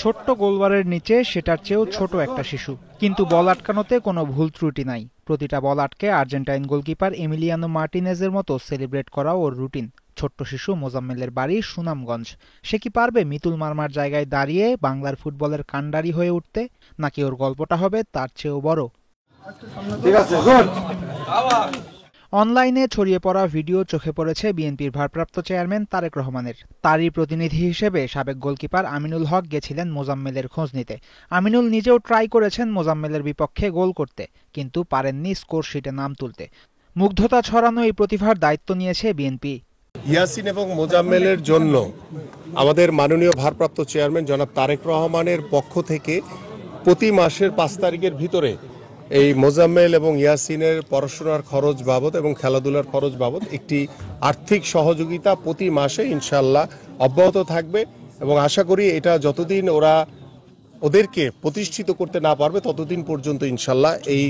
ছোট্ট গোলবারের নিচে সেটার চেয়েও ছোট একটা শিশু, কিন্তু বল আটকানোতে কোনো ভুল ত্রুটি নাই। প্রতিটা বল আটকে আর্জেন্টাইন গোলকিপার এমিলিয়ানো মার্টিনেজের মতো সেলিব্রেট করা ওর রুটিন। ছোট্ট শিশু মোজাম্মেলের বাড়ি সুনামগঞ্জ। সে কি পারবে মিতুল মারমার জায়গায় দাঁড়িয়ে বাংলার ফুটবলের কাণ্ডারি হয়ে উঠতে, নাকি ওর গল্পটা হবে তার চেয়েও বড়? অনলাইনে ছড়িয়ে পড়া ভিডিও চোখে পড়েছে বিএনপির ভারপ্রাপ্ত চেয়ারম্যান তারেক রহমানের। তারই প্রতিনিধি হিসেবে সাবেক গোলকিপার আমিনুল হক গেছিলেন মোজাম্মেলের খোঁজ নিতে। আমিনুল নিজেও ট্রাই করেছেন মোজাম্মেলের বিপক্ষে গোল করতে, কিন্তু পারেননি স্কোর শিটে নাম তুলতে। মুগ্ধতা ছড়ানো এই প্রতিভার দায়িত্ব নিয়েছে বিএনপি। ইয়াসিন এবং মোজাম্মেলের জন্য আমাদের মাননীয় ভারপ্রাপ্ত চেয়ারম্যান জনাব তারেক রহমানের পক্ষ থেকে প্রতি মাসের 5 তারিখের ভিতরে এই মোজাম্মেল এবং ইয়াসিনের পড়াশোনার খরচ বাবদ এবং খেলাধুলার খরচ বাবদ একটি আর্থিক সহযোগিতা প্রতি মাসে ইনশাআল্লাহ অব্যাহত থাকবে, এবং আশা করি এটা যতদিন ওদেরকে প্রতিষ্ঠিত করতে না পারবে ততদিন পর্যন্ত ইনশাআল্লাহ এই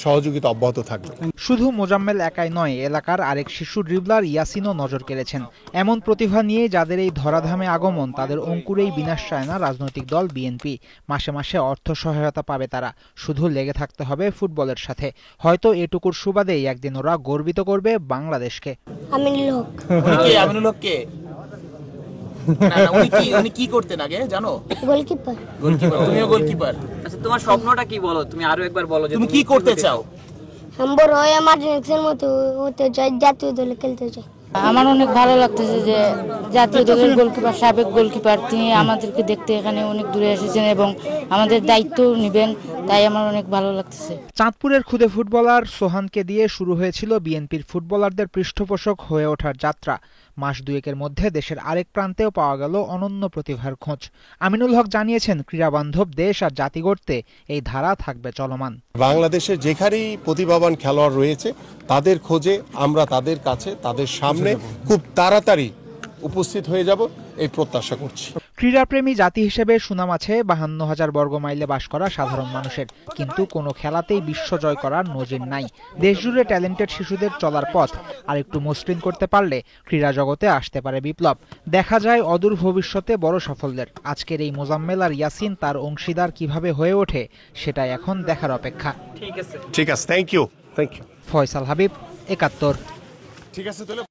সহযোগিতা অব্যাহত থাকবে। শুধু মোজাম্মেল একাই নয়, এলাকার আরেক শিশু ড্রিবলার ইয়াসিনও নজর কেড়েছেন। এমন প্রতিভা নিয়ে যাদের এই ধরাধামে আগমন, তাদের অঙ্কুরেই বিনাশ চায় না রাজনৈতিক দল বিএনপি। মাসে মাসে অর্থ সহায়তা পাবে তারা, শুধু লেগে থাকতে হবে ফুটবলের সাথে। হয়তো এটুকুর সুবাদেই একদিন ওরা গর্বিত করবে বাংলাদেশকে। আমিনুল হক কে? উনি কি করতেন আগে জানো? গোলকিপার। তুমিও গোলকিপার? আচ্ছা, তোমার স্বপ্নটা কি বলো, তুমি আরো একবার বলো যে তুমি কি করতে চাও? আমি বড় হয়ে মার্টিনেজের মতো হতে চাই, জাতীয় দলে খেলতে চাই। আমার অনেক ভালো লাগতেছে যে জাতীয় দলের গোলকিপার, সাবেক গোলকিপার, তিনি আমাদেরকে দেখতে এখানে অনেক দূরে এসেছেন এবং আমাদের দায়িত্ব নেবেন, তাই আমার অনেক ভালো লাগতেছে। চাঁদপুরের খুদে ফুটবলার সোহানকে দিয়ে শুরু হয়েছিল বিএনপির ফুটবলারদের পৃষ্ঠপোষক হয়ে ওঠার যাত্রা। মাস দুয়েকের মধ্যে দেশের আরেক প্রান্তেও পাওয়া গেল অনন্য প্রতিভার খোঁজ। আমিনুল হক জানিয়েছেন, ক্রীড়াবান্ধব দেশ আর জাতি গড়তে এই ধারা থাকবে চলমান। বাংলাদেশে যেখানেই প্রতিভাবান খেলোয়াড় রয়েছে তাদের খোঁজে আমরা তাদের কাছে, তাদের সামনে খুব তাড়াতাড়ি উপস্থিত হয়ে যাব এই প্রত্যাশা করছি। ক্রীড়াপ্রেমী জাতি হিসেবে সুনাম আছে 52,000 বর্গ মাইলে বাস করা সাধারণ মানুষের, কিন্তু কোনো খেলাতেই বিশ্ব জয় করার নজির নাই। দেশজুড়ে ট্যালেন্টেড শিশুদের চলার পথ আর একটু মসৃণ করতে পারলে ক্রীড়া জগতে আসতে পারে বিপ্লব। দেখা যায় অদূর ভবিষ্যতে বড় সাফল্যের। আজকের এই মোজাম্মেল আর ইয়াসিন তার অংশীদার কিভাবে হয়ে ওঠে, সেটাই এখন দেখার অপেক্ষা। ঠিক আছে, থ্যাংক ইউ। ফয়সাল হাবিব, 71। ঠিক আছে তাহলে।